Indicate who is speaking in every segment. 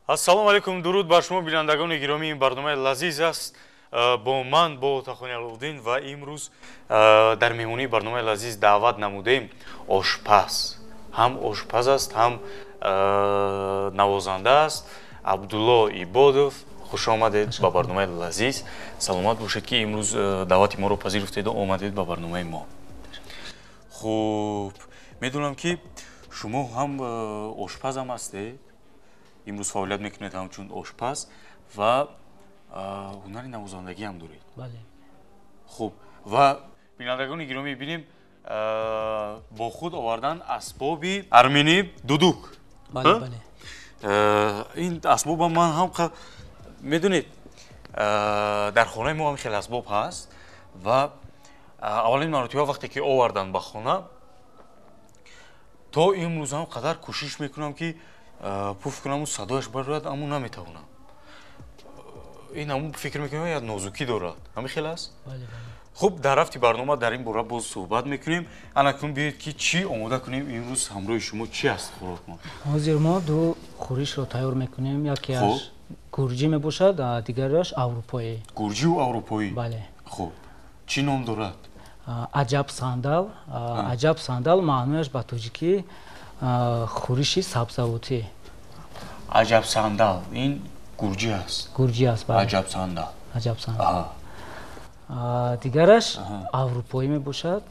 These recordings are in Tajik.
Speaker 1: ассалому алейкум, дуруд бар шумо бинандагони гиромии ин барномаи лазиз аст. Бо ман бо Тахони Аловдин ва имрӯз дар меҳмонии барномаи лазиз даъват намудем ошпаз. Ҳам ошпаз аст, ҳам навозанда аст. Абдулло Ибодов, хуш омадед ба барномаи лазиз. Саломат бошед ки имрӯз даъвати моро пазируфтеду омадед ба барномаи мо. Хуб, медонам ки шумо ҳам ошпаз ҳам ҳастед. Имрӯз фаъолият мекунед ҳамчун ошпаз ва ҳунари навозандагӣ ҳам доред.
Speaker 2: Бале.
Speaker 1: Хуб, ва бинандагони гиромӣ бинем бо худ овардан асбоби армени дудук.
Speaker 2: Бале, бале.
Speaker 1: Ин асбоба ман ҳам медонед дар хонаи мо ҳам хеле асбоб ҳаст ва аввалин маротиба вақте ки овардан ба хона то имрӯз ҳам қадар кӯшиш мекунам ки пуф кунаму садояш барояд, аммо наметавонам. ин ҳамун фикр мекунам як нозукӣ дорад. Ҳамин хеле аст?
Speaker 2: Бале, бале.
Speaker 1: Хуб, дар рафти барнома дар ин бора боз суҳбат мекунем. Анакун биёед ки чӣ омода кунем имрӯз ҳамроҳи шумо чӣ аст хӯрок мо?
Speaker 2: Ҳозир мо ду хӯришро тайёр мекунем. Якеаш гурҷӣ мебошад, дигараш аврупоӣ.
Speaker 1: Гурҷиву аврупоӣ?
Speaker 2: Бале.
Speaker 1: Хуб, чӣ ном дорад?
Speaker 2: Аҷаб сандал. Аҷаб сандал маънояш ба тоҷикӣ хӯриши сабзавотӣ.
Speaker 1: Аҷаб сандал, ин гурҷӣ аст.
Speaker 2: Гурҷӣ аст, бале.
Speaker 1: Аҷаб сандал.
Speaker 2: Аҷаб сандал. Дигараш аврупоӣ мебошад,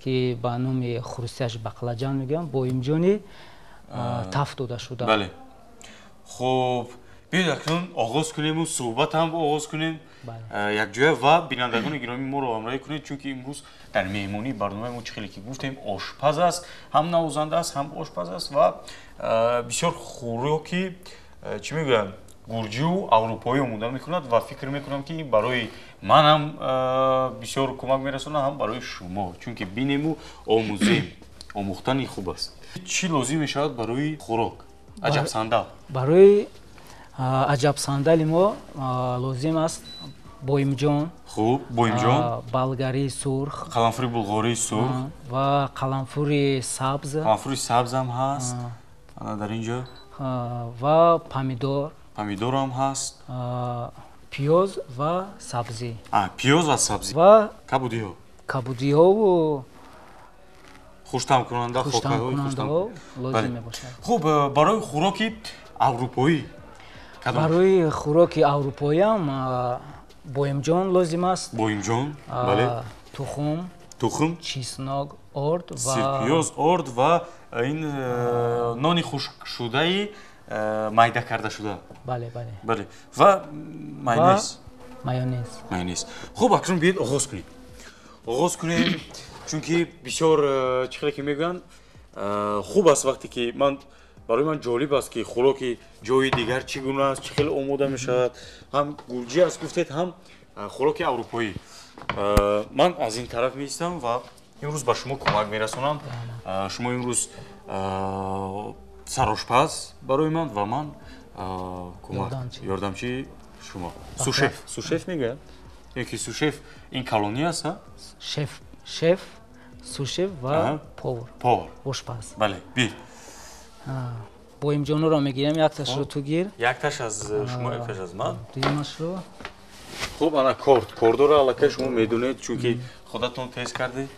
Speaker 2: ки ба номи хурусияш бақлаҷан мегӯям, бо имҷони тафт дода шуда.
Speaker 1: Бале. Хуб, биёед акнун оғоз кунему суҳбатам оғоз кунем якҷоя ва бинандагони гиромӣ моро ҳамроҳӣ кунед, чунки имрӯз дар меҳмонии барномаи мо чӣ хеле ки гуфтем ошпаз аст, ҳам навозанда аст, ҳам ошпаз аст ва бисёр хӯроки чӣ мегӯям гурҷиву аврупоӣ омода мекунад ва фикр мекунам ки барои ман ҳам бисёр кӯмак мерасонад, ҳам барои шумо, чунки бинему омӯзем. Омӯхтани хуб аст. Чӣ лозим мешавад барои хӯрок? Аҷабсандал.
Speaker 2: Барои аҷабсандали мо лозим аст боимҷон.
Speaker 1: Хуб, боимҷон,
Speaker 2: балгарии сурх,
Speaker 1: қаламфури булғории сурх
Speaker 2: ва қаламфури сабз.
Speaker 1: Қаламфури сабз ҳам ҳаст. Ана дар ин ҷо
Speaker 2: ва помидор.
Speaker 1: Помидор ҳам ҳаст.
Speaker 2: Пиёз ва сабзӣ.
Speaker 1: Пиёз ва сабзӣ.
Speaker 2: Ва
Speaker 1: кабудиҳо.
Speaker 2: Кабудиҳову
Speaker 1: хуштаъмкунанда,
Speaker 2: хуштаъмкунандаҳо лозим мебошад.
Speaker 1: Хуб, барои хӯроки аврупоӣ?
Speaker 2: Барои хӯроки аврупоиам боимҷон лозим аст.
Speaker 1: Боимҷон, бале. Тухм,
Speaker 2: чеснок, орд ва
Speaker 1: сирпиёз, орд ва ин нони хушкшудаи майда карда шуда.
Speaker 2: Бале, бале.
Speaker 1: Бале. Ва майонез.
Speaker 2: Майонез.
Speaker 1: Хуб, акнун биёед оғоз кунем. Оғоз кунем, чунки бисёр чӣ хеле ки мегӯянд хуб аст вақте ки барои ман ҷолиб аст ки хӯроки ҷои дигар чӣ гуна аст, чӣ хеле омода мешавад. Ҳам гурҷӣ аст гуфтед, ҳам хӯроки аврупоӣ. Ман аз ин тараф меистам ва имрӯз ба шумо кӯмак мерасонам. Шумо имрӯз сарошпаз барои ман ва ман кӯмак ёрдамчии шумо. Сушеф мегӯяд? Яки сушеф ин колония аст?
Speaker 2: Шеф, сушеф ва повар. Ошпаз.
Speaker 1: Бале, бӣ.
Speaker 2: Боимҷонро мегирем, якташро ту гир.
Speaker 1: Якташ аз шумо, якташ аз ман.
Speaker 2: Дуюмашро.
Speaker 1: Хуб, ана кордора аллакай шумо медонед, чунки худатон тест кардед.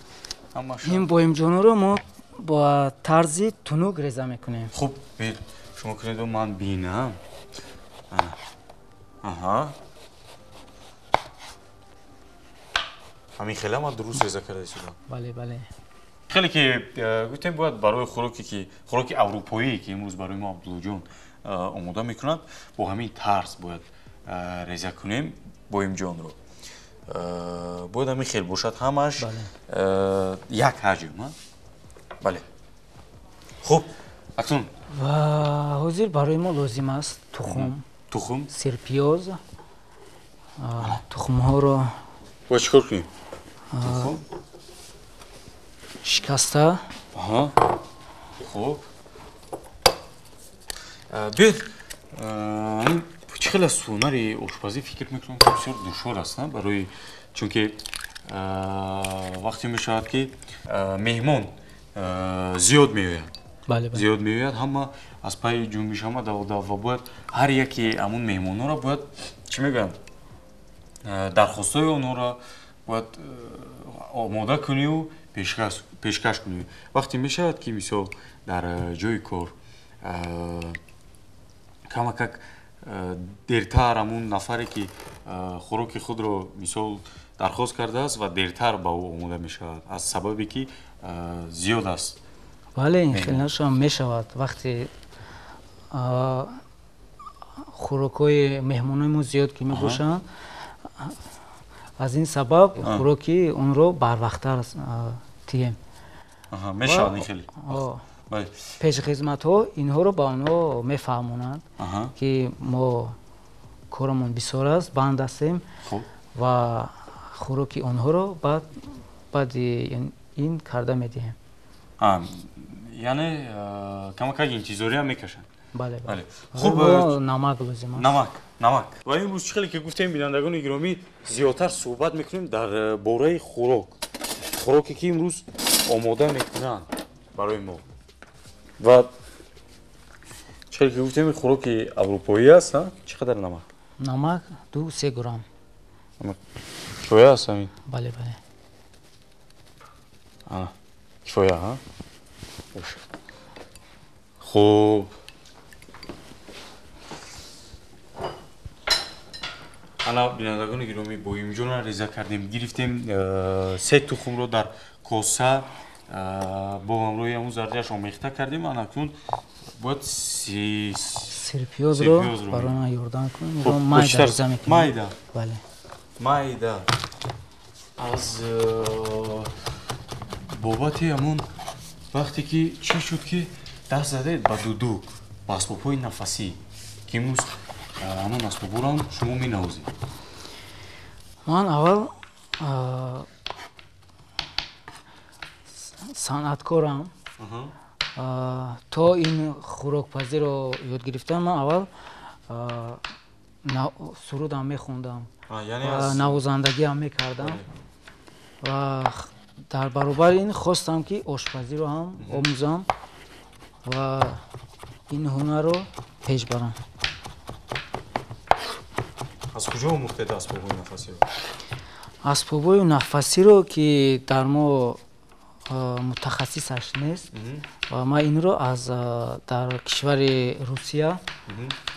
Speaker 2: Ин боимҷонро мо ба тарзи тунук реза мекунем.
Speaker 1: Хуб, бир шумо кунеду ман бинам. Аҳа. Ҳамин хеле ман дуруст реза карда шудам.
Speaker 2: Бале, бале.
Speaker 1: хеле ки гуфтем бояд барои хӯроки аврупоӣ ки имрӯз барои мо Абдуллоҷон омода мекунад, бо ҳамин тарз бояд реза кунем боимҷонро. Бояд ҳамин хел бошад, ҳамаш як ҳаҷм. Бале. Хуб, акнун
Speaker 2: ва ҳозир барои мо лозим аст тухм, сирпиёз. Тухмҳоро
Speaker 1: бояд чӣ кор кунем?
Speaker 2: шикаста.
Speaker 1: Хуб. Биёед чӣ хеле аз ҳунари ошпазӣ фикр мекунам ки бисёр душвор аст, барои чунки вақте мешавад ки меҳмон зиёд меояд зиёд меояд, ҳама аз пайи ҷунбиш ҳама давода ва бояд ҳар яке амун меҳмонҳоро бояд чӣ мегӯям дархостои онҳоро бояд омода кунию пешкаш кунию. Вақте мешавад ки мисол дар ҷои кор камакак дертар амун нафаре ки хӯроки худро мисол дархост кардааст ва дертар ба ӯ омода мешавад аз сабабе ки зиёд аст.
Speaker 2: бале ин хелашам мешавад вақте хӯрокҳои меҳмоноимон зиёд ки мебошанд аз ин сабаб хӯроки онро барвақттар тием
Speaker 1: мешавад ин хеле
Speaker 2: пешхизматҳо инҳоро ба онҳо мефаҳмонанд ки мо корамон бисёр аст банд ҳастем ва хӯроки онҳоро баъди ин карда медиҳем.
Speaker 1: яъне камакак интизориам мекашанд.
Speaker 2: бале
Speaker 1: хуб
Speaker 2: намак лозим аст.
Speaker 1: намак ва имрӯз чӣ хеле ки гуфтем бинандагони гиромӣ зиёдтар суҳбат мекунем дар бораи хӯроке ки имрӯз омода мекунанд барои мо ва чӣ хеле ки гуфтем хӯроки аврупоӣ аст. чӣ қадар намак?
Speaker 2: намак 2-3 грамм.
Speaker 1: кифоя аст ҳамин?
Speaker 2: бале
Speaker 1: кифоя хуб ана бинандагони гиромӣ бо имҷона реза кардем гирифтем 3 тухмро дар коса бо ҳамроҳи ҳамун зардияш омехта кардем. анакнун бояд
Speaker 2: сирпиёзро барои ман ёрдам кунем. майда реза мекунем.
Speaker 1: майда аз бобати ҳамун вақте ки чӣ шуд ки даст задед ба дудук ба асбобҳои нафасӣ ки имрӯз ҳамон асбобҳоро шумо менавозед.
Speaker 2: ман аввал санъаткорам. то ин хӯрокпазиро ёд гирифтам ман аввал сурудам мехондам ва навозандагиам мекардам ва дар баробари ин хостам ки ошпазиро ҳам омӯзам ва ин ҳунарро пеш барам.
Speaker 1: аз куҷо омӯхтед асбобҳои нафасиро?
Speaker 2: асбобҳои нафасиро ки дар мо мутахассисаш нест ва ман инро аз дар кишвари русия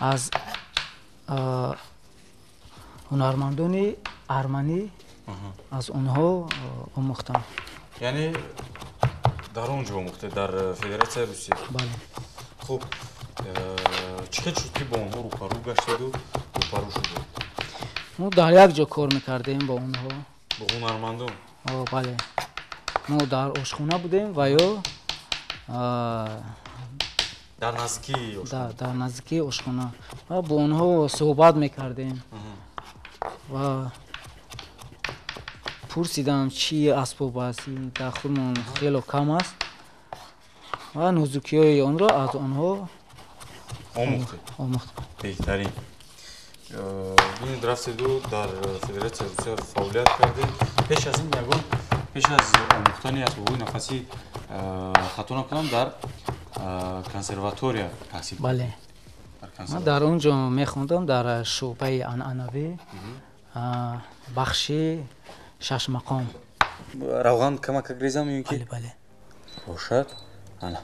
Speaker 2: аз ҳунармандони арманӣ аз онҳо омӯхтам.
Speaker 1: яъне дар он ҷо омӯхтед дар федератсияи русия?
Speaker 2: бале.
Speaker 1: хуб чӣ хел шуд ки бо онҳо рӯпарӯ гаштеду рӯпарӯ шудед?
Speaker 2: мо дар як ҷо кор мекардем бо онҳо.
Speaker 1: бо ҳунармандон?
Speaker 2: бале мо дар ошхона будем ва ё
Speaker 1: дар наздикии
Speaker 2: ошхона ва бо онҳо суҳбат мекардем ва пурсидам чӣ асбоб аст дахлмон хело кам аст ва нозукиҳои онро аз онҳо омӯхтем.
Speaker 1: беҳтарин. бинед рафтеду дар федератсияи русия фаъолият кардед. пеш аз ин ягон пеш аз омӯхтани асбобҳои нафасӣ хато накунам дар консерватория таҳсил?
Speaker 2: бале ман дар он ҷо мехондам дар шӯъбаи анъанавӣ бахши шашмақом.
Speaker 1: равған камакак реза меён ки?
Speaker 2: бале
Speaker 1: бошад. ана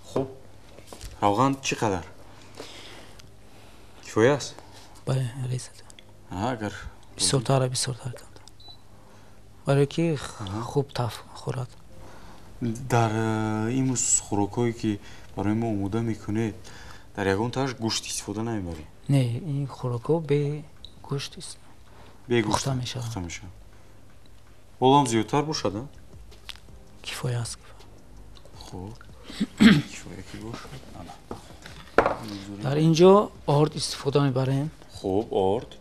Speaker 1: хуб равған чӣ қадар? кифоя аст?
Speaker 2: бале реза
Speaker 1: агар
Speaker 2: бисёртар кардам барое ки хуб таф хӯрад.
Speaker 1: дар имрӯз хӯрокҳое ки барои мо омода мекунед дар ягон таш гӯшт истифода намебаред?
Speaker 2: не ин хӯрокҳо бе гӯшт пухта мешавад.
Speaker 1: болам зиёдтар бошад?
Speaker 2: кифоя аст.
Speaker 1: хуб кифоя ки бошад.
Speaker 2: дар ин ҷо орд истифода мебарем.
Speaker 1: хуб орд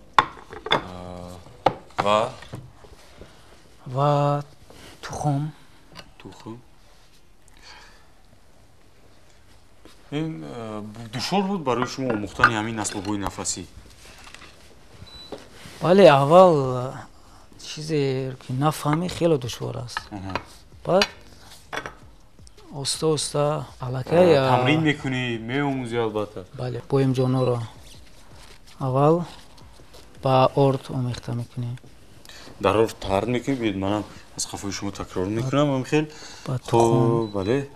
Speaker 2: ва тухм.
Speaker 1: ин душвор буд барои шумо омӯхтани ҳамин асбобҳои нафасӣ?
Speaker 2: бале аввал чизе ки нафаҳмӣ хело душвор аст. баъд оста оста аллакай
Speaker 1: тамрин мекунӣ, меомӯзӣ албатта.
Speaker 2: бале боимҷонҳоро аввал ба орд омехта мекунем.
Speaker 1: Дар орд тард мекунӣ, биёед манам аз хафои шумо такрор мекунам амихел.
Speaker 2: Ба тухм.
Speaker 1: Бале.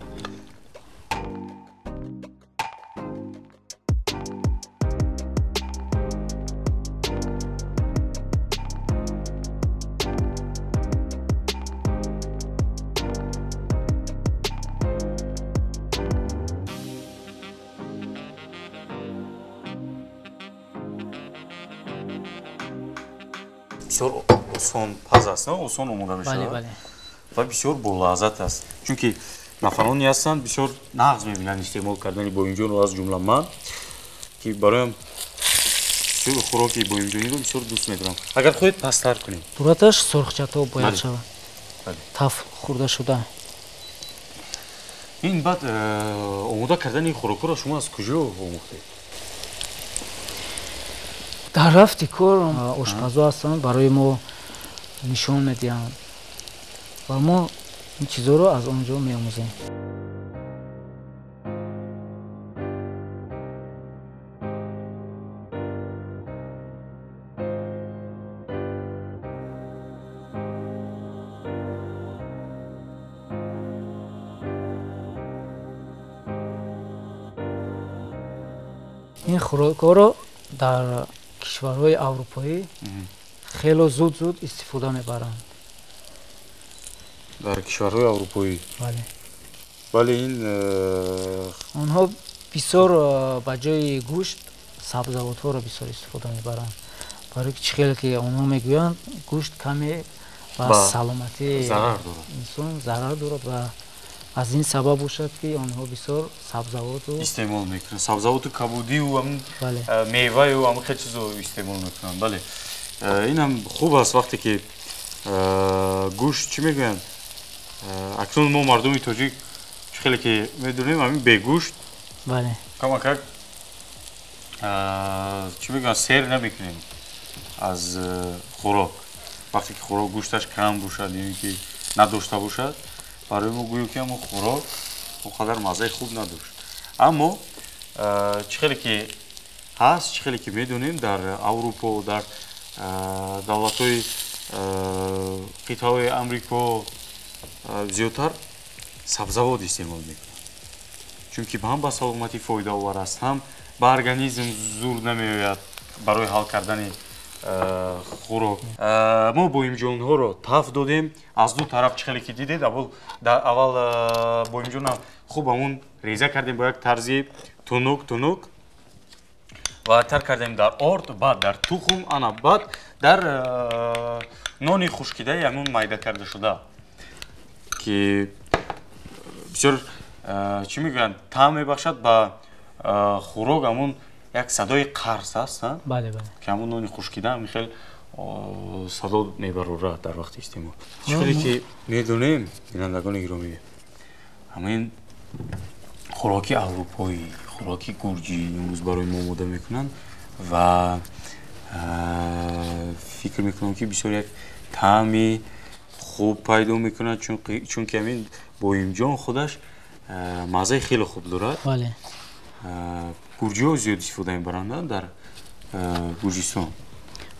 Speaker 1: بسیار آسان پز است نه آسان اومده میشه
Speaker 2: бале бале
Speaker 1: و بسیار بولازت است چونکه نفرانی هستند بسیار نغز میبینن استعمال کردن بوینجان رو از جمله من که برایم بسیار خوراکی بوینجانی رو بسیار دوست میدارم اگر خودت پستر کنیم
Speaker 2: сураташ сурхчато бояд
Speaker 1: Бале.
Speaker 2: шавад
Speaker 1: Бале.
Speaker 2: таф хурда шуда.
Speaker 1: این بعد آماده کردن این خوراک رو شما از کجا آموختید
Speaker 2: дар рафти кор ошпазо ҳастанд барои мо нишон медиҳанд ва мо ин чизоро аз он ҷо меомӯзем. ин хӯрокҳоро дар кишварҳои аврупоӣ хело зуд истифода мебаранд.
Speaker 1: در کشورهای اروپایی
Speaker 2: бале
Speaker 1: ولی این
Speaker 2: онҳо бисёр ба ҷои гӯшт сабзавотҳоро бисёр истифода мебаранд барои ки чӣ хеле ки онҳо мегӯянд гӯшт каме ба
Speaker 1: Ба
Speaker 2: саломатии
Speaker 1: зарар дорад.
Speaker 2: инсон зарар дорад ва аз ин сабаб бошад ки онҳо бисёр сабзавоту
Speaker 1: استعمال میکنن سبزیجات کبودی و هم
Speaker 2: бале
Speaker 1: میوه و هم خیلی چیزو استعمال میکنن بله این هم خوب است وقتی که گوشت چی میگن اکنون ما مردمی تاجیک خیلی که میدونیم همین به گوشت
Speaker 2: бале
Speaker 1: کمک چی میگن سیر نمیکنیم از خوراک وقتی که خوراک گوشتش کم باشد یعنی که نداشته باشد برای ما گوییم که ما خوراک اونقدر مزه خوب نداشت اما چی خیلی که هست چی خیلی که میدونیم در اروپا و در دولت‌های قطعه آمریکا زیادتر سبزیجات استعمال میکنن چون که هم به سلامتی فایده آور است هم به ارگانیسم زور نمیآید برای حل کردن خوراک ما بویمجان‌ها رو تف دادیم از دو طرف چه خیلی که دیدید اول بویمجان خوب همون ریزه کردیم با یک طرزی تونک و تر کردیم در آرد بعد در تخم انا بعد در نانی خشکیده همون مایده کرده شده که بسیار چی میگن طعم میبخشد با خوراک همون یک صدای قرص هست
Speaker 2: бале бале
Speaker 1: که همون نانی خشکیده هم خیلی صدا میبرورد در وقت استعمال چیزی که میدونیم بینندگان گرامی همین خوراکی اروپایی خوراکی گرجی امروز برای ما آماده میکنن و فکر میکنم که بسیار یک طعمی خوب پیدا میکنن چون که همین بویمجان خودش مزه خیلی خوب دارد
Speaker 2: бале
Speaker 1: گرجی ها زیاد استفاده میبرند در گرجستان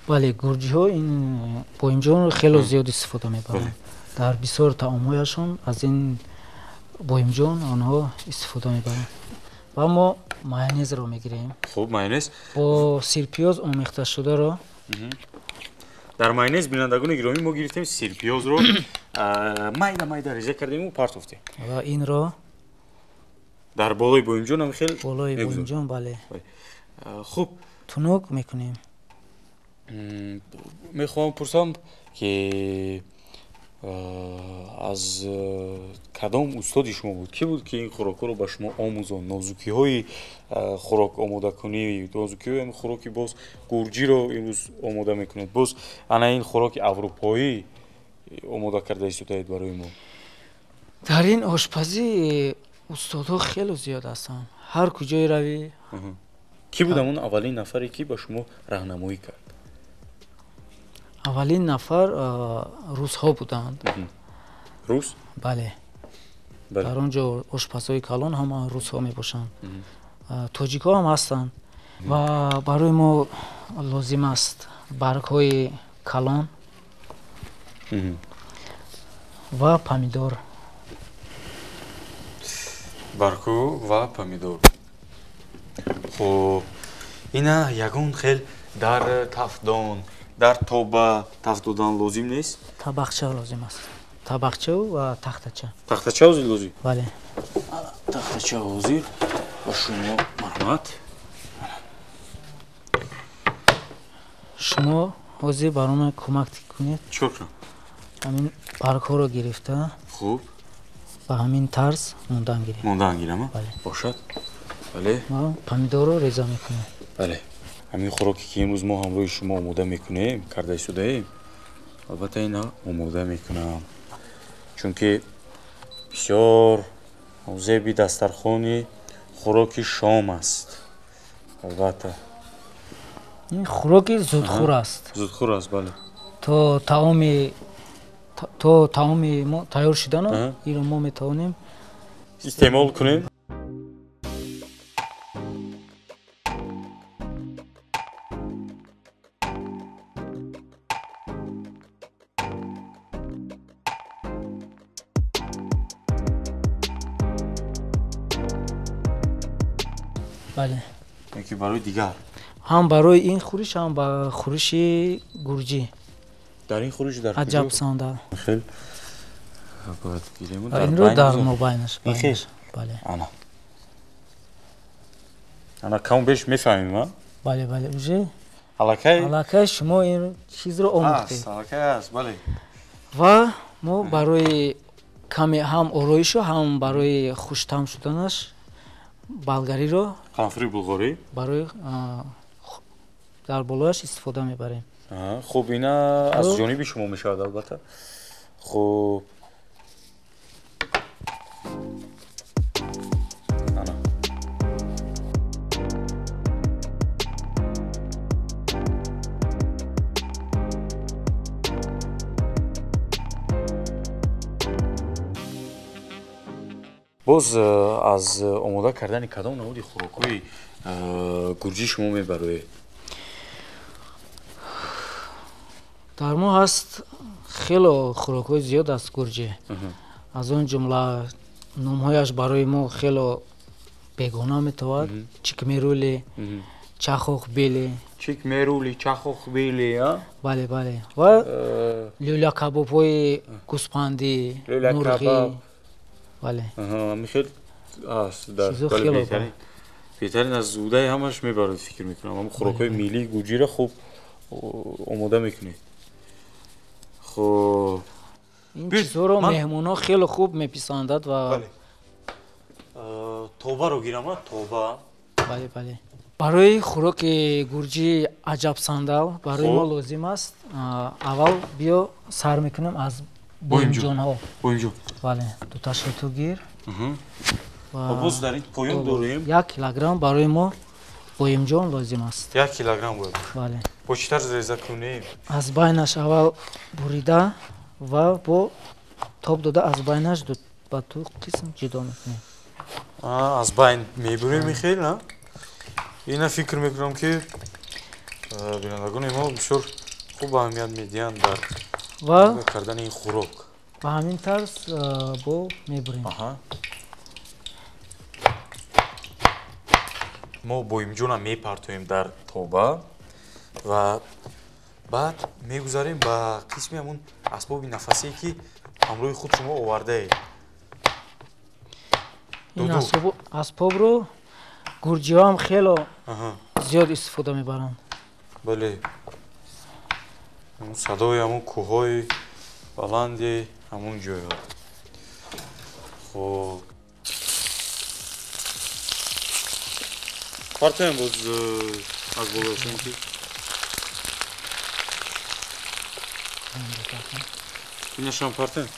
Speaker 2: бале гурҷиҳо ин боимҷонро хело зиёд истифода мебаранд дар бисёр таомҳояшон аз ин боимҷон онҳо истифода мебаранд ва мо майонезро мегирем
Speaker 1: خوب майонез
Speaker 2: бо сирпиёз омехташударо
Speaker 1: در майонез бинандагони гиромӣ мо гирифтем сирпиёзро майда реза кардем و партофтем
Speaker 2: ва инро
Speaker 1: дар болои боимҷон ҳам хел
Speaker 2: болои боимҷон бале
Speaker 1: хуб
Speaker 2: тунук мекунем.
Speaker 1: мехоҳам пурсам ки аз кадом устоди шумо буд ки буд ки ин хӯрокҳоро ба шумо омӯзон нозукиҳои хӯрок омодакунӣ нозукиҳои хӯроки боз гурҷиро имрӯз омода мекунед боз ана ин хӯроки аврупоӣ омода карда истодаед барои мо
Speaker 2: дар ин ошпазӣ устодҳо хело зиёд ҳастанд ҳар куҷое равӣ
Speaker 1: ки буд ҳамон аввалин нафаре ки ба шумо раҳнамоӣ кард
Speaker 2: аввалин нафар русҳо буданд
Speaker 1: рус
Speaker 2: бале дар он ҷо ошпазҳои калон ҳама русҳо мебошанд, тоҷикҳо ҳам ҳастанд. ва барои мо лозим аст баргҳои калон ва помидор.
Speaker 1: баргҳо ва помидор. хуб, ина ягон хел дар тафдон, дар тоба тафт додан лозим нест?
Speaker 2: Табақча лозим аст. Табақча ва тахтача.
Speaker 1: Тахтача ҳозир лозим?
Speaker 2: Бале.
Speaker 1: Тахтача ҳозир ба шумо марҳамат.
Speaker 2: Шумо ҳозир бароме кӯмак кунед.
Speaker 1: Чикор кунам?
Speaker 2: Ҳамин баргҳоро гирифта
Speaker 1: хуб,
Speaker 2: ба ҳамин тарз мондан гирем.
Speaker 1: мондан гирам?
Speaker 2: Бале.
Speaker 1: Бошад. Бале.
Speaker 2: ва помидорро реза мекунем.
Speaker 1: Бале. ҳамин хӯроке ки имрӯз мо ҳамроҳи шумо омода мекунем, карда истодаем, албатта ина омода мекунам. Чунки бисёр зеби дастархони хӯроки шом аст. Албатта.
Speaker 2: Ин хӯроки зудхӯр аст.
Speaker 1: Зудхӯр аст, бале.
Speaker 2: то таоми мо тайёр шудано инро мо метавонем
Speaker 1: истеъмол кунем.
Speaker 2: бале.
Speaker 1: Яки барои дигар.
Speaker 2: ҳам барои ин хӯриш, ҳам ба хӯриши гурҷӣ.
Speaker 1: Дар ин хӯриш дар
Speaker 2: аҷабсонда.
Speaker 1: хел бояд гирем.
Speaker 2: Инро дар мобайнаш.
Speaker 1: Ин хел.
Speaker 2: Бале.
Speaker 1: Ана кам беш мефаҳмем, а?
Speaker 2: Бале, бале. Уже
Speaker 1: Алакай?
Speaker 2: алакай шумо ин чизро омӯхтед.
Speaker 1: Алакай аст, бале.
Speaker 2: ва мо барои каме ҳам ороишу, ҳам барои хуштам шуданаш болгариро,
Speaker 1: Қанфури булғорӣ?
Speaker 2: барои дар болояш истифода мебарем.
Speaker 1: Хуб, ина аз ҷониби шумо мешавад албатта. Хуб. Ана. боз аз омода кардани кадом намуди хӯрокҳои гурҷӣ шумо мебароед?
Speaker 2: дар мо ҳаст хело хӯрокҳои зиёд аст гурҷӣ. аз он ҷумла номҳояш барои мо хело бегона метавад. чикмерули, чахохбели.
Speaker 1: Чикмерули, чахохбели, а?
Speaker 2: Бале, бале. ва люля кабобҳои гӯспандӣ, мурғӣ. бале.
Speaker 1: Михел аст, бале, беҳтарин. Беҳтарин аз зудаи ҳамаш мебаред фикр мекунам. ҳам хӯрокҳои миллии гурҷиро хуб омода мекунед. Хуб.
Speaker 2: ин чизҳоро меҳмонҳо хело хуб меписандад ва
Speaker 1: тобаро гирам, а? Тоба.
Speaker 2: бале, бале. барои хӯроки гурҷи аҷабсандал барои мо лозим аст аввал биё сар мекунем аз боимҷонҳо.
Speaker 1: Боимҷон.
Speaker 2: бале, дуташро ту гир.
Speaker 1: боз дар ин поён дорем.
Speaker 2: 1 килограмм барои мо боимҷон лозим аст.
Speaker 1: 1 килограмм боимҷон.
Speaker 2: бале.
Speaker 1: бо чӣ тарз реза кунем?
Speaker 2: аз байнаш аввал бурида ва бо тоб дода аз байнаш ба ту қисм ҷудо мекунем.
Speaker 1: аз байн мебурем михел, на? ина фикр мекунам ки бинандагони мо бисёр хуб аҳамият медиҳанд дар
Speaker 2: ва
Speaker 1: кардани ин хӯрок.
Speaker 2: ба ҳамин тарз бо мебурем.
Speaker 1: мо боимҷона мепартоем дар тоба ва баъд мегузарем ба қисми ҳамун асбоби нафасие ки ҳамроҳи худ шумо овардаед.
Speaker 2: ин асбобро гурҷиҳо ҳам хело зиёд истифода мебаранд.
Speaker 1: бале. садои ҳамун кӯҳҳои баланди ҳамун ҷойҳо. хуб. партоем боз аз болошем ки инашам партоем.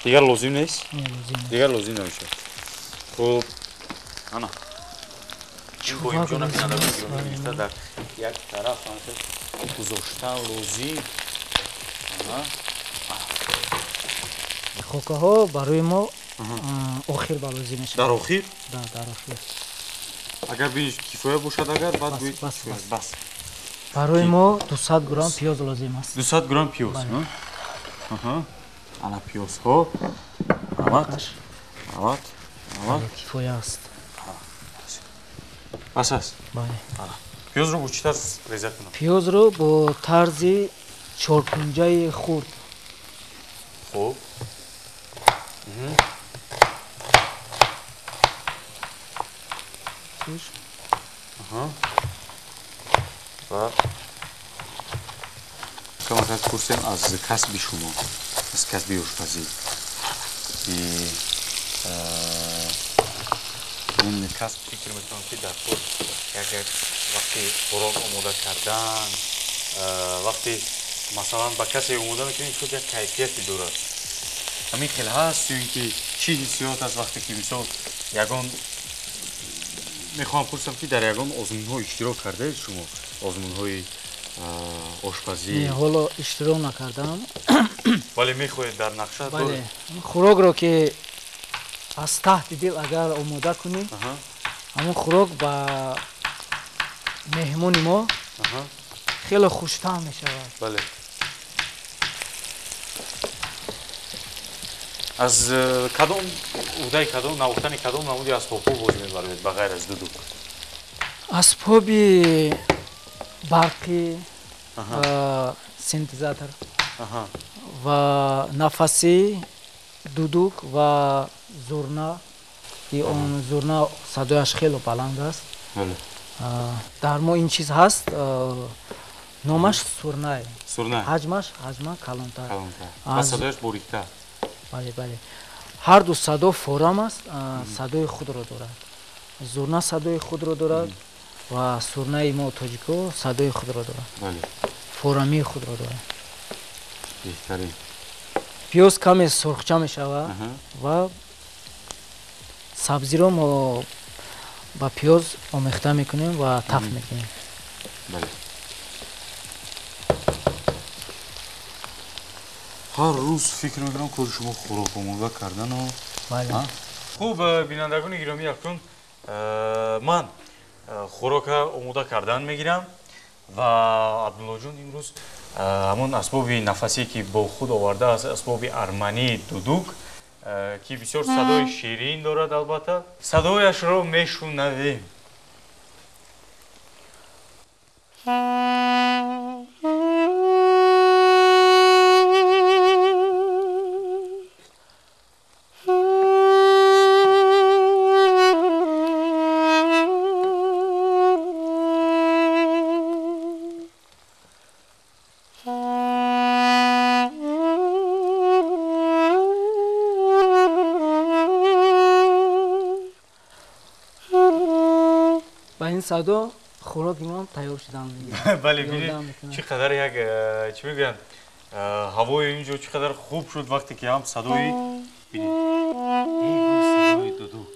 Speaker 1: дигар лозим нест? дигар лозим намешавад. хуб. ана боимҷона бинандагони гироми гирифта дар як тараф гузоштан лозим.
Speaker 2: хокаҳо барои мо охир балозӣ мешавад.
Speaker 1: дар охир
Speaker 2: Да, дар охир.
Speaker 1: агар биниш кифоя бошад агар баъд
Speaker 2: Бас,
Speaker 1: гӯед
Speaker 2: бас,
Speaker 1: кифоя.
Speaker 2: бас.
Speaker 1: Бас
Speaker 2: Барои мо 200 грамм пиёз лозим аст.
Speaker 1: 200 грамм пиёз.
Speaker 2: Бале.
Speaker 1: Аҳа. Ана пиёзҳо. Ават. Ават. Ават.
Speaker 2: Бале, кифоя аст.
Speaker 1: Бас аст.
Speaker 2: Бале.
Speaker 1: Пиёзро бо чӣ тарз реза кунам?
Speaker 2: Пиёзро бо тарзи чоркунҷаи хурд.
Speaker 1: Хуб.
Speaker 2: Чиш?
Speaker 1: Аҳа. Ва камаказ пурсем аз касби шумо, аз касби ошпазӣ. ин касб фикр мекунам ки дар худ як вақти хӯрок омода кардан, вақти масалан ба касе омода мекунем худ як кайфияте дорад. ҳамин хел ҳаст ё ин ки чӣ ҳиссиёт аст вақте ки мисол ягон мехоҳам пурсам ки дар ягон озмунҳо иштирок кардаед шумо? Озмунҳои ошпазӣ?
Speaker 2: Не, ҳоло иштирок накардам.
Speaker 1: Вале мехоҳед дар нақша
Speaker 2: Бале,
Speaker 1: доред?
Speaker 2: хӯрокро ки аз таҳти дил агар омода кунӣ,
Speaker 1: Аҳа.
Speaker 2: ҳамон хӯрок ба меҳмони мо
Speaker 1: Аҳа.
Speaker 2: хеле хуштаъм мешавад.
Speaker 1: Бале. аз кадом уҳдаи кадом навохтани кадом намуди асбобҳо боз мебароед ба ғайр аз дудук?
Speaker 2: Асбоби барқӣ, синтезатор
Speaker 1: Аҳа.
Speaker 2: ва нафасӣ, дудук ва зурна. Он зурна садояш хеле баланд аст.
Speaker 1: Бале.
Speaker 2: Дар мо ин чиз ҳаст, номаш сурнае.
Speaker 1: Сурна.
Speaker 2: Ҳаҷма калонтар.
Speaker 1: Калонтар. Ва садояш бориктар.
Speaker 2: Бале, бале. Ҳар ду садо форам аст, садои худро дорад. Зурна садои худро дорад ва сурнаи мо тоҷико садои худро дорад.
Speaker 1: Бале.
Speaker 2: Форамии худро дорад.
Speaker 1: Беҳтарин.
Speaker 2: Пиёз каме сурхча мешавад ва сабзиро мо ба пиёз омехта мекунем ва таф мекунем.
Speaker 1: Бале. ҳар рӯз фикр мекунам кори шумо хӯрок омода кардану.
Speaker 2: Бале.
Speaker 1: Хуб, бинандагони гиромӣ, якчун ман хӯрока омода кардан мегирам ва Абдуллоҷон имрӯз ҳамон асбоби нафасие ки бо худ овардааст, асбоби армании дудук ки бисёр садои ширин дорад, албатта садояшро мешунавем.
Speaker 2: Ба ин садо хӯроки мо тайёр шудан мегирад.
Speaker 1: Бале, бинед чӣ қадар як чӣ мегӯянд ҳавои инҷо чӣ қадар хуб шуд вақте ки ҳам садои бинед. Садои дудук.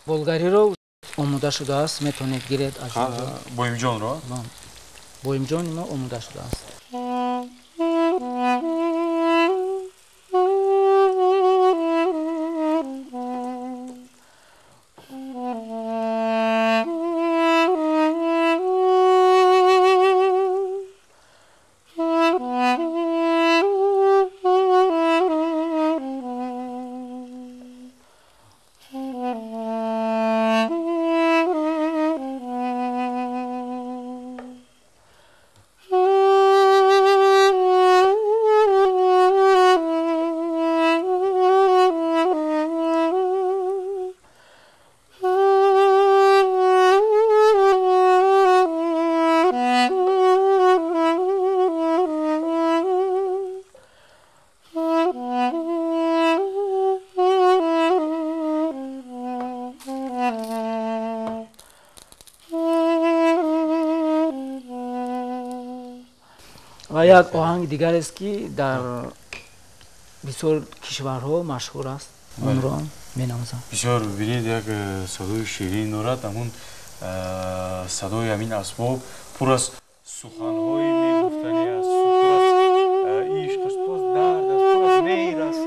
Speaker 2: Болгариро омода шудааст, метавонед гиред аз инҷо.
Speaker 1: Боимҷонро?
Speaker 2: Боимҷони мо омода шудааст. ва як оҳанги дигарест ки дар бисёр кишварҳо машҳур аст. онро менамазам.
Speaker 1: بسیار ببینید یک صدای شیرین دارد همون صدای همین اسباب پر از سخن‌های میگفتنی است پر از عشق است پر از درد است پر از مهر است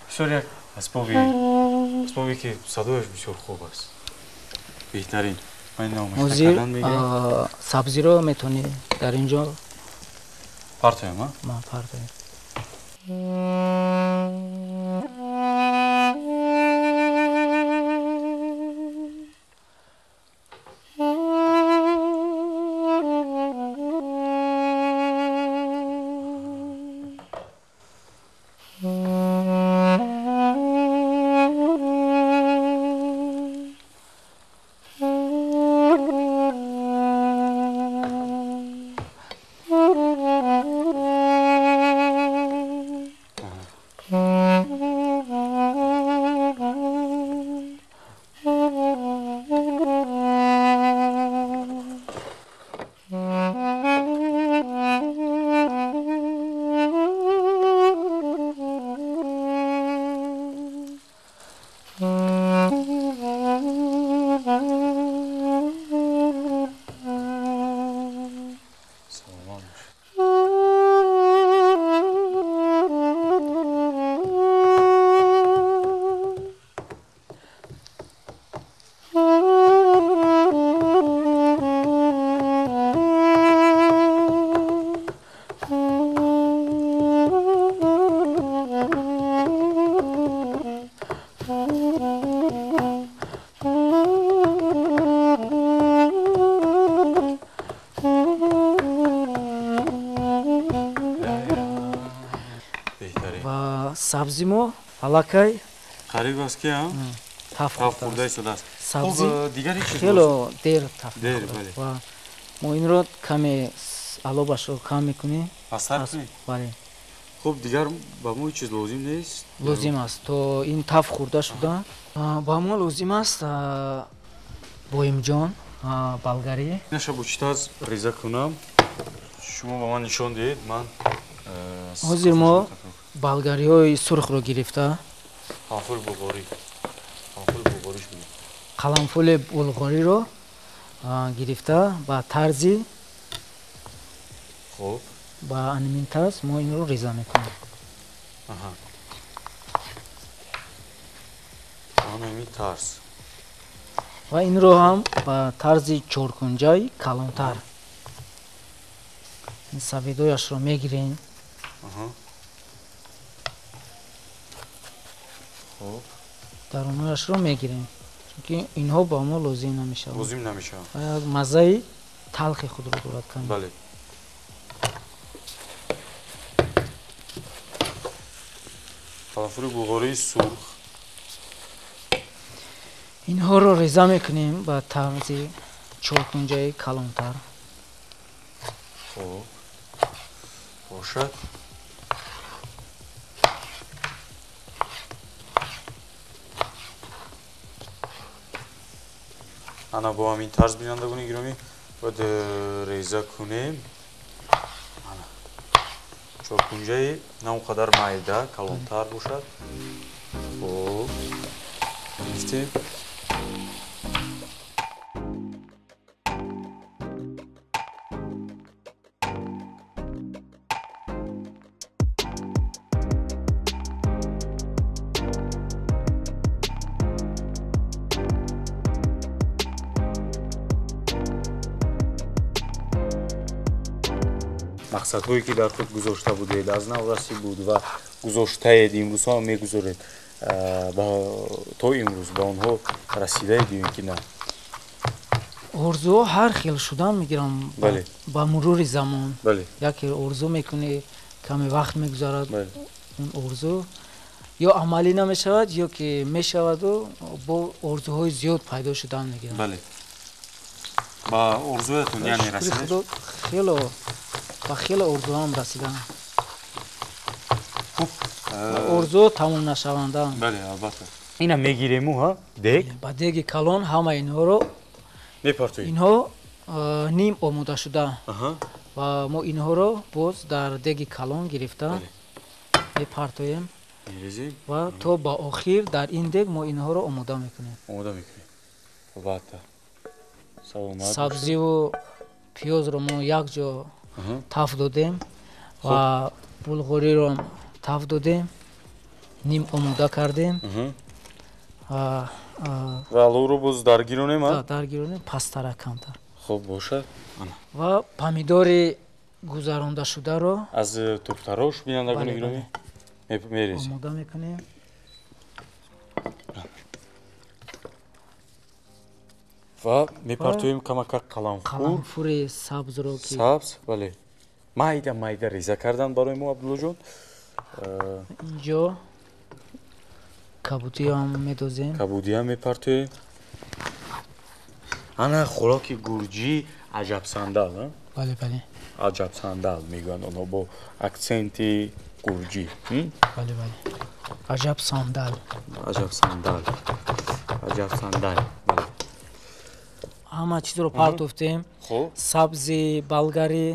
Speaker 1: بسیار یک اسبابی که صدایش بسیار خوب است بهترین من نامش
Speaker 2: ҳозир
Speaker 1: نکردن میگه
Speaker 2: сабзиро метавонӣ дар ин ҷо
Speaker 1: پرتایم ها
Speaker 2: партоем. сабзи мо аллакай
Speaker 1: қариб аст ки
Speaker 2: таф
Speaker 1: хурда шудааст.
Speaker 2: сабзи
Speaker 1: дигари чиз
Speaker 2: хело дер таф
Speaker 1: дер бале
Speaker 2: ва мо инро каме алобашро кам мекунем
Speaker 1: пастар кунед.
Speaker 2: бале
Speaker 1: хуб дигар ба мо чиз лозим нест
Speaker 2: лозим аст то ин таф хурда шуда ба мо лозим аст боимҷон болгарӣ
Speaker 1: наша бучитаз реза кунам шумо ба ман нишон диҳед ман
Speaker 2: ҳозир мо болгариҳои сурхро гирифта
Speaker 1: қаламфули булғорӣ шуд
Speaker 2: қаламфули булғориро гирифта ба тарзи
Speaker 1: хуб
Speaker 2: ба анмин тарз мо инро реза мекунем.
Speaker 1: анмин тарз
Speaker 2: ва инро ҳам ба тарзи чоркунҷаи калонтар ин саведояшро мегирем. дарунояшро мегирем чунки инҳо ба мо лозим намешаванд маззаи талхи худро дорад кам.
Speaker 1: бале қаламфули булғории сурх
Speaker 2: инҳоро реза мекунем ба тарзи чоркунҷаи калонтар.
Speaker 1: хуб бошад ана бо ҳамин тарз бинандагони гиромӣ бояд реза кунем чоркунҷаи на он қадар майда калонтар бошад. хуб гирифтем мақсадҳое ки дар худ гузошта будед аз наврасӣ буд ва гузоштаед имрӯзҳо мегузоред то имрӯз ба онҳо расидаед ё ки на
Speaker 2: орзуҳо ҳар хел шудан мегирам ба мурури замон. яке орзу мекунӣ каме вақт мегузарад он орзу ё амалӣ намешавад ё ки мешаваду бо орзуҳои зиёд пайдо шудан мегирам.
Speaker 1: ба орзуятон яъне расидед
Speaker 2: хело ба хело орзуҳам расидам. орзу тамом нашаванда
Speaker 1: бале албатта ина мегирему ҳа дег
Speaker 2: ба деги калон ҳама инҳоро
Speaker 1: мепартоем.
Speaker 2: инҳо ним омода шуда ва мо инҳоро боз дар деги калон гирифта мепартоем
Speaker 1: می‌ریزیم
Speaker 2: ва то ба охир дар ин дег мо инҳоро омода мекунем.
Speaker 1: آماده می‌کنیم خب بعد سلامت
Speaker 2: сабзиву пиёзро мо якҷо таф додем ва булғориро таф додем, ним омода кардем ва
Speaker 1: و آلو باز درگیرونیم ها
Speaker 2: даргиронем пасттара камтар
Speaker 1: خب باشد
Speaker 2: ва помидори гузарондашударо
Speaker 1: از توپتراش بینندگان
Speaker 2: بله،
Speaker 1: گرامی می‌ریزیم
Speaker 2: омода мекунем.
Speaker 1: و می‌پرتویم کمک قلمفور
Speaker 2: қаламфури сабзро ки
Speaker 1: سبز بله майда майда ریزه کردن برای ما عبدالله جون
Speaker 2: инҷо кабудиам медозем.
Speaker 1: کبودی هم می‌پرتویم انا خوراک گرجی عجب صندل ها
Speaker 2: бале бале
Speaker 1: عجب صندل میگن اونا با اکسنتی گرجی
Speaker 2: бале бале аҷаб сандал
Speaker 1: عجب صندل عجب صندل بله
Speaker 2: ҳама чизро партофтем.
Speaker 1: خب
Speaker 2: сабзи болгарӣ,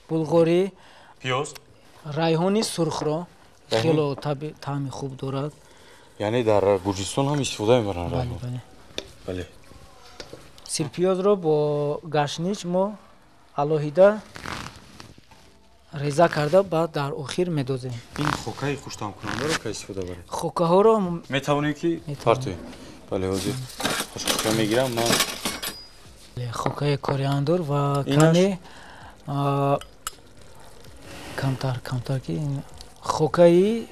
Speaker 2: булғорӣ,
Speaker 1: پیاز
Speaker 2: райҳони сурхро хело таъми хуб дорад.
Speaker 1: یعنی در گرجستان هم استفاده می‌برن
Speaker 2: бале
Speaker 1: رایحان
Speaker 2: бале
Speaker 1: بله
Speaker 2: сирпиёзро бо гашнич мо алоҳида реза карда баъд дар охир медозем.
Speaker 1: این خوکای خوشتام کننده رو که استفاده بریم
Speaker 2: хокаҳоро
Speaker 1: میتوانیم که
Speaker 2: می‌توانیم.
Speaker 1: پرتویم بله حاضر خوشم میگیرم من
Speaker 2: хокаи кориандр ва
Speaker 1: Инаш?
Speaker 2: каме камтар ки хокаи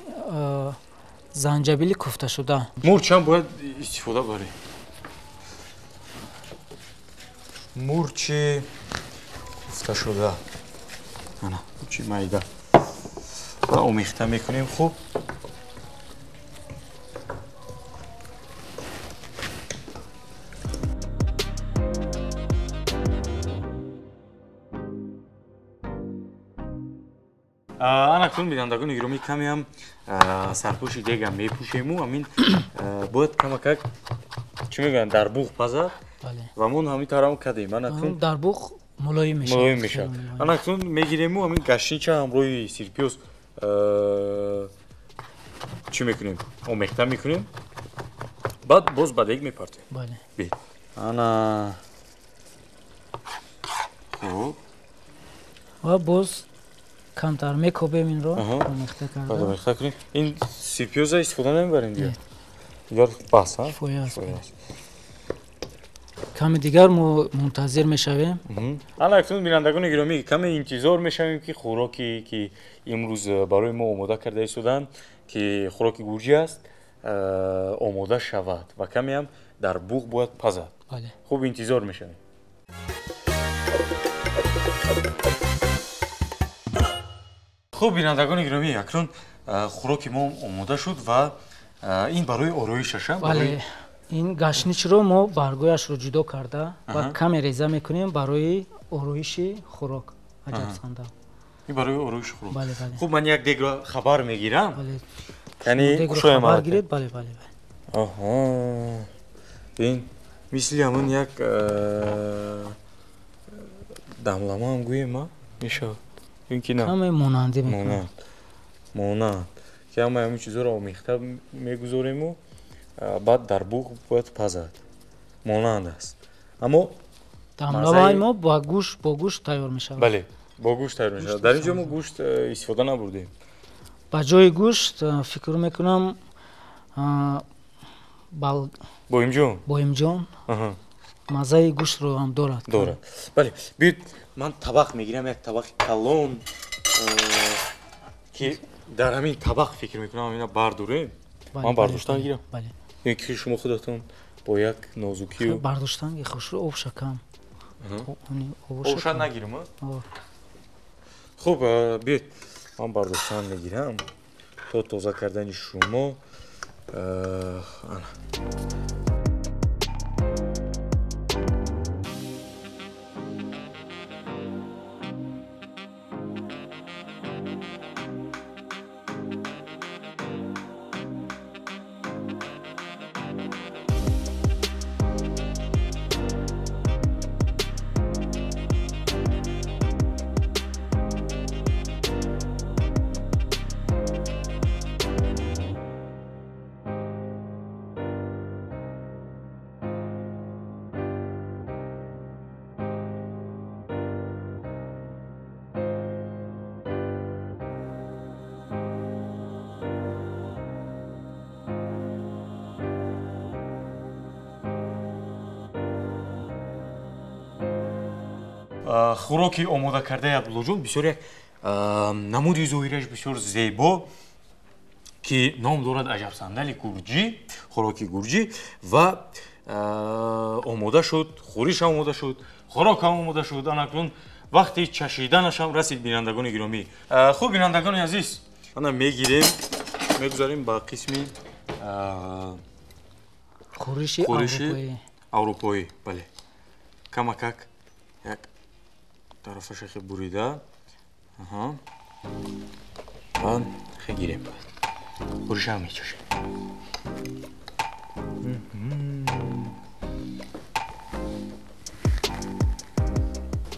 Speaker 2: занҷабили куфташуда.
Speaker 1: مرچ هم باید استفاده بریم مرچ گفته شده نه مرچ میده و آمیخته میکنیم خوب анакун бинандагони гиромӣ каме ҳам сарпӯши дегам мепӯшему ҳамин бояд камакак чӣ мегӯянд дар буғ пазад
Speaker 2: бале
Speaker 1: ва мон ҳамин тараф кадем анакун
Speaker 2: дар буғ мулоим мешавад.
Speaker 1: мулоим мешавад анакун мегирему ҳамин гашнича ҳамроҳи сирпиёз чӣ мекунем омехта мекунем баъд боз ба дег мепартем
Speaker 2: бале
Speaker 1: бе ана хуб
Speaker 2: ва боз камтар мекобем инро
Speaker 1: Аҳа.
Speaker 2: омехта
Speaker 1: баъд
Speaker 2: карда
Speaker 1: омехта кунем ин сирпиёза истифода намебарем дигар дигар бас а
Speaker 2: кифоя аст.
Speaker 1: кифоя аст.
Speaker 2: каме дигар мо мунтазир мешавем.
Speaker 1: ана акнун бинандагони гиромӣ каме интизор мешавем ки хӯроке ки имрӯз барои мо омода карда истоданд ки хӯроки гурҷӣ аст омода шавад ва камеам дар буғ бояд пазад
Speaker 2: бале
Speaker 1: хуб интизор мешавем хуб бинандагони гиромӣ акнун хӯроки мо омода шуд ва ин барои ороишаша
Speaker 2: бале ин гашничро мо баргояшро ҷудо карда ва каме реза мекунем барои ороиши хӯрок. аҷаб сандал.
Speaker 1: ин барои ороиши хӯрок
Speaker 2: бале бале
Speaker 1: хуб ман як дегро хабар мегирам
Speaker 2: бале
Speaker 1: яъне
Speaker 2: дегро
Speaker 1: кушоям
Speaker 2: хабар
Speaker 1: алака.
Speaker 2: гиред. бале бале бале
Speaker 1: Аҳо. Бин мисли ҳамон як дамлама ҳам гӯем а мешавад. Ин ки на
Speaker 2: каме монанде мекунем.
Speaker 1: монанд ки ҳамаи ҳамин чизҳоро омехта мегузорему баъд дар буғ бояд пазад монанд аст аммо
Speaker 2: дамлаваи мо бо гӯшт тайёр мешавад.
Speaker 1: бале бо гӯшт тайёр мешавад дар ин ҷо мо гӯшт истифода набурдем
Speaker 2: ба ҷои гӯшт фикр мекунам боимҷон
Speaker 1: Аҳа.
Speaker 2: маззаи гӯштро ҳам дорад.
Speaker 1: дорад бале биёед ман табақ мегирам як табақи калон ки дар ҳамин табақ фикр мекунам ҳамина бардорем
Speaker 2: Бале,
Speaker 1: ман
Speaker 2: бале,
Speaker 1: бардоштан
Speaker 2: бале,
Speaker 1: гирам
Speaker 2: бале
Speaker 1: ин ки шумо худатон бо як нозукию
Speaker 2: бардоштанги хушро обша кам.
Speaker 1: обша нагирам хуб биёед ман бардоштан мегирам то тоза кардани шумо ана خوراکی آماده کرده عبدالله بسیار یک نمود ظاهریش بسیار زیبا که نام دارد عجب صندل گرجی، خوراکی گرجی و آماده شد، خوریش آماده شد، خوراک آماده شد. اکنون وقتی چشیدنش هم رسید بینندگان گرامی. خوب بینندگان عزیز، ما میگیریم میگذاریم با قسم
Speaker 2: خورش
Speaker 1: اروپایی. بله. کمکک یک طرفش خیلی بریده. و خیلی گیریم. خورش هم میچشیم.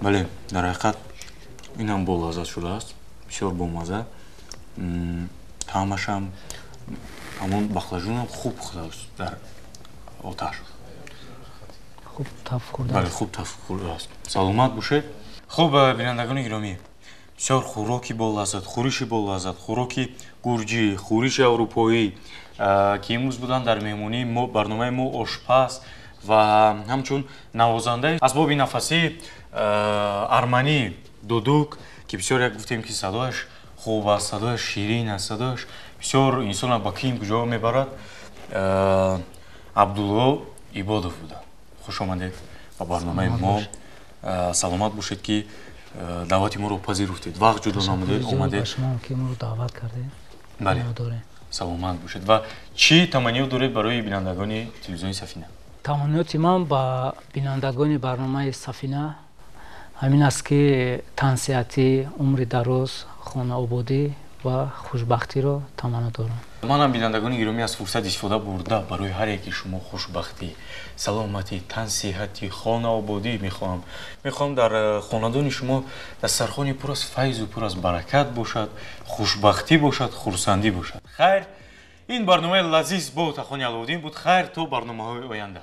Speaker 1: بله، در حقیقت این هم با لذت شده است. بسیار بامزه. طعمش هم همون بخلاجون هم خوب خورده است در آتش.
Speaker 2: خوب تف خورده.
Speaker 1: بله، خوب تف خورده است. سلامت باشید. خوب بینندگان گرامی، بسیار خوراکی با لذت، خوریشی با لذت، خوراکی گرجی، خوریش اروپایی که امروز بودن در مهمونی ما، برنامه ما آشپز و همچون نوازنده اسباب نفسی ارمنی دودوک که بسیار یک گفتیم که صدایش خوب است، صدایش شیرین است، صدایش بسیار انسان با کیم کجا میبرد. عبدالله عبادов بوده. خوش آمدید به برنامه ما. سلامت باشید که دعوت ما رو پذیرفتید. وقت جدا نمودید اومدید.
Speaker 2: شما که ما رو دعوت کردید.
Speaker 1: بله. سلامت باشید. و چی تمنیات دارید برای بینندگان تلویزیون سفینه؟
Speaker 2: تمنیات من با بینندگان برنامه سفینه همین است که تن صحتی، عمر دراز، خانه آبادی و خوشبختی را تمنا دارم.
Speaker 1: من هم بینندگان گرامی از فرصت استفاده برده برای هر یکی شما خوشبختی، سلامتی، تن صحتی، خانه آبادی میخوام در خاندان شما دسترخوانی پر از فیض و پر از برکت باشد، خوشبختی باشد، خرسندی باشد. خیر، این برنامه لذیذ با تخانی علودین بود. خیر تا برنامه‌های آینده.